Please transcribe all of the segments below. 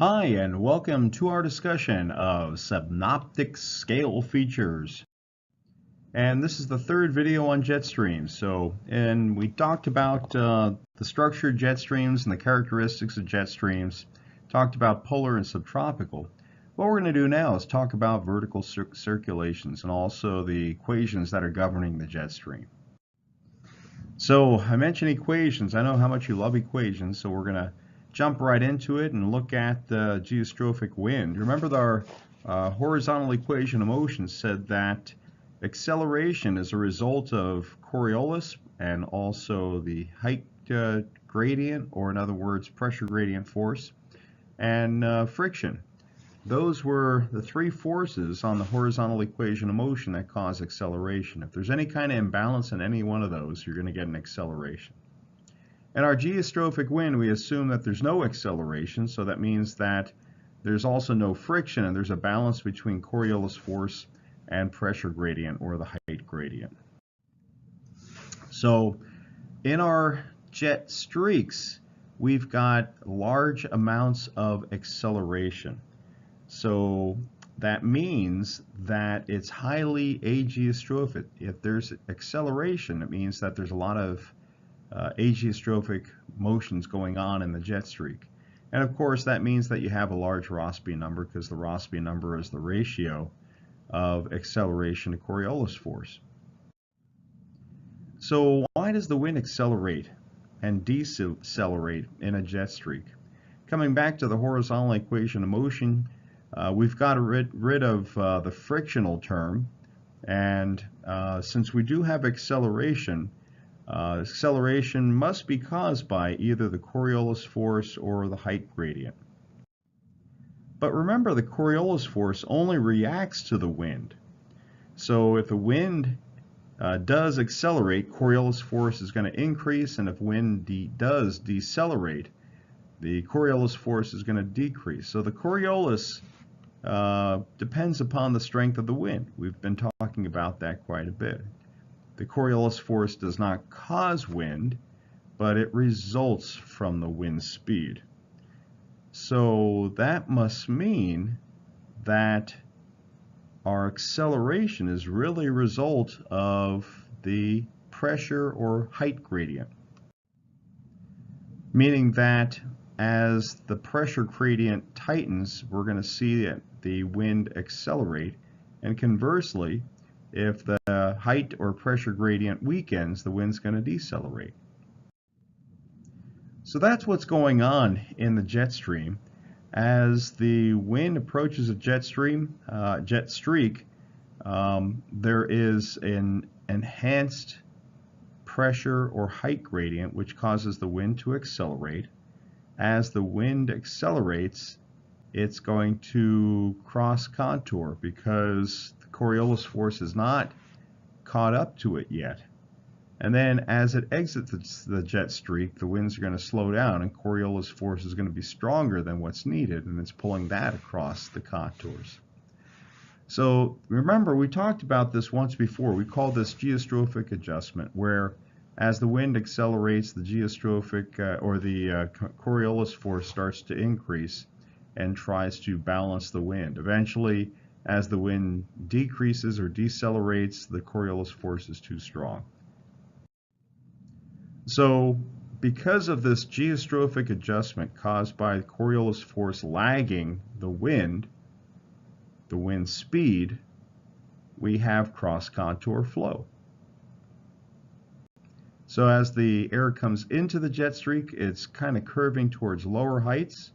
Hi, and welcome to our discussion of synoptic scale features. And this is the third video on jet streams. And we talked about the structured jet streams and the characteristics of jet streams, talked about polar and subtropical. What we're going to do now is talk about vertical circulations and also the equations that are governing the jet stream. So I mentioned equations. I know how much you love equations, so we're going to jump right into it and look at the geostrophic wind. Remember our horizontal equation of motion said that acceleration is a result of Coriolis and also the height gradient, or in other words, pressure gradient force, and friction. Those were the three forces on the horizontal equation of motion that cause acceleration. If there's any kind of imbalance in any one of those, you're going to get an acceleration. In our geostrophic wind, we assume that there's no acceleration, so that means that there's also no friction, and there's a balance between Coriolis force and pressure gradient, or the height gradient. So in our jet streaks, we've got large amounts of acceleration. So that means that it's highly ageostrophic. If there's acceleration, it means that there's a lot of ageostrophic motions going on in the jet streak. And of course that means that you have a large Rossby number, because the Rossby number is the ratio of acceleration to Coriolis force. So why does the wind accelerate and decelerate in a jet streak? Coming back to the horizontal equation of motion, we've got rid of the frictional term, and since we do have acceleration, acceleration must be caused by either the Coriolis force or the height gradient. But remember, the Coriolis force only reacts to the wind. So if the wind does accelerate, Coriolis force is going to increase, and if wind does decelerate, the Coriolis force is going to decrease. So the Coriolis depends upon the strength of the wind. We've been talking about that quite a bit. The Coriolis force does not cause wind, but it results from the wind speed. So that must mean that our acceleration is really a result of the pressure or height gradient. Meaning that as the pressure gradient tightens, we're going to see the wind accelerate, and conversely, if the height or pressure gradient weakens, the wind's going to decelerate. So that's what's going on in the jet stream. As the wind approaches a jet streak, there is an enhanced pressure or height gradient which causes the wind to accelerate. As the wind accelerates, it's going to cross contour because the Coriolis force is not caught up to it yet. And then as it exits the jet streak, the winds are going to slow down, and Coriolis force is going to be stronger than what's needed, and it's pulling that across the contours. So remember, we talked about this once before. We call this geostrophic adjustment, where as the wind accelerates, the geostrophic or the Coriolis force starts to increase and tries to balance the wind. Eventually, as the wind decreases or decelerates, the Coriolis force is too strong. So because of this geostrophic adjustment caused by the Coriolis force lagging the wind speed, we have cross-contour flow. So as the air comes into the jet streak, it's kind of curving towards lower heights,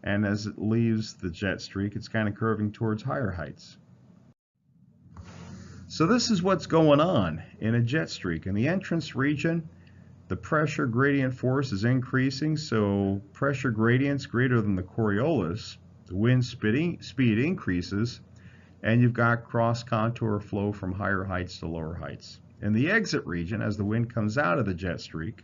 and as it leaves the jet streak, it's kind of curving towards higher heights. So this is what's going on in a jet streak. In the entrance region, the pressure gradient force is increasing, so pressure gradient's greater than the Coriolis. The wind speed increases, and you've got cross-contour flow from higher heights to lower heights. In the exit region, as the wind comes out of the jet streak,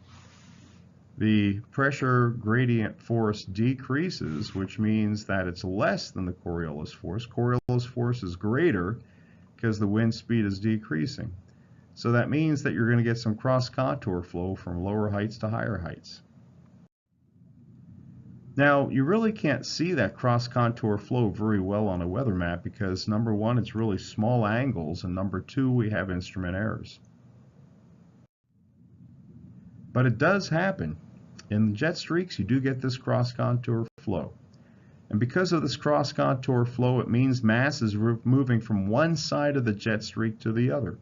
the pressure gradient force decreases, which means that it's less than the Coriolis force. Coriolis force is greater because the wind speed is decreasing. So that means that you're going to get some cross-contour flow from lower heights to higher heights. Now, you really can't see that cross-contour flow very well on a weather map because number one, it's really small angles, and number two, we have instrument errors. But it does happen. In jet streaks, you do get this cross-contour flow. And because of this cross-contour flow, it means mass is moving from one side of the jet streak to the other.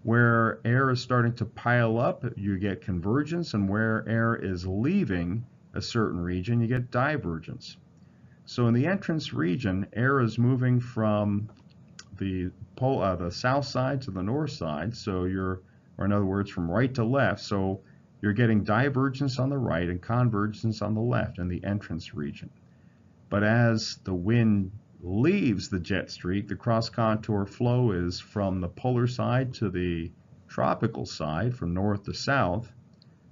Where air is starting to pile up, you get convergence, and where air is leaving a certain region, you get divergence. So in the entrance region, air is moving from the south side to the north side, so or in other words, from right to left, so you're getting divergence on the right and convergence on the left in the entrance region. But as the wind leaves the jet streak, the cross-contour flow is from the polar side to the tropical side, from north to south.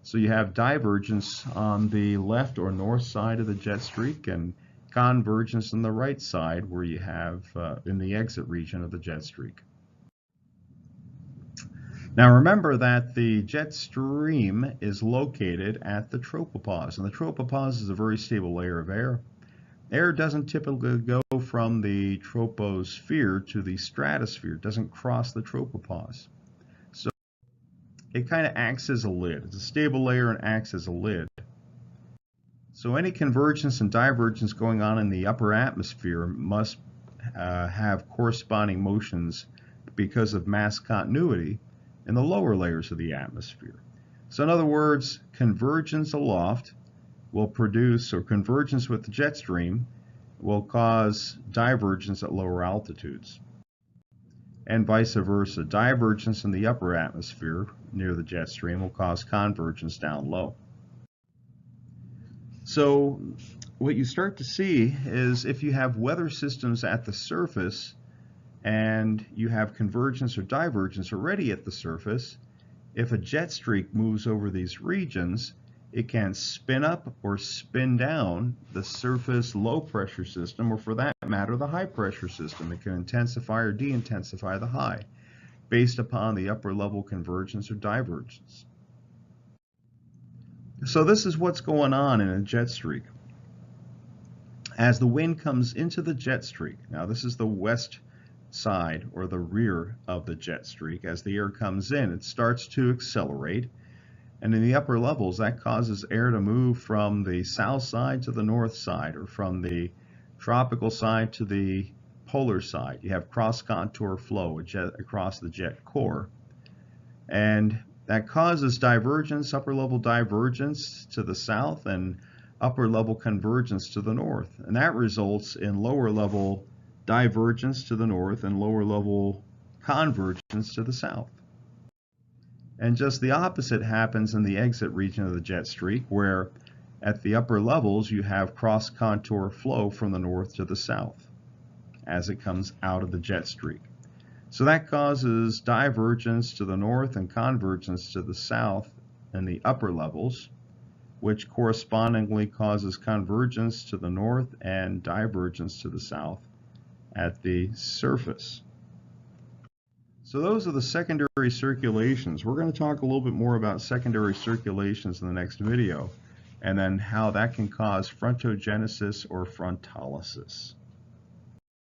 So you have divergence on the left or north side of the jet streak and convergence on the right side where you have in the exit region of the jet streak. Now remember that the jet stream is located at the tropopause, and the tropopause is a very stable layer of air. Air doesn't typically go from the troposphere to the stratosphere. It doesn't cross the tropopause. So it kind of acts as a lid. It's a stable layer and acts as a lid. So any convergence and divergence going on in the upper atmosphere must have corresponding motions because of mass continuity in the lower layers of the atmosphere. So in other words, convergence aloft will produce, or convergence with the jet stream will cause divergence at lower altitudes. And vice versa, divergence in the upper atmosphere near the jet stream will cause convergence down low. So what you start to see is if you have weather systems at the surface and you have convergence or divergence already at the surface, if a jet streak moves over these regions, it can spin up or spin down the surface low pressure system, or for that matter, the high pressure system. It can intensify or de-intensify the high based upon the upper level convergence or divergence. So this is what's going on in a jet streak. As the wind comes into the jet streak, now this is the west side or the rear of the jet streak, as the air comes in, it starts to accelerate. And in the upper levels, that causes air to move from the south side to the north side, or from the tropical side to the polar side. You have cross-contour flow across the jet core. And that causes divergence, upper level divergence to the south and upper level convergence to the north. And that results in lower level divergence to the north and lower level convergence to the south. And just the opposite happens in the exit region of the jet streak, where at the upper levels you have cross-contour flow from the north to the south as it comes out of the jet streak. So that causes divergence to the north and convergence to the south in the upper levels, which correspondingly causes convergence to the north and divergence to the south at the surface. So those are the secondary circulations. We're going to talk a little bit more about secondary circulations in the next video, and then how that can cause frontogenesis or frontolysis.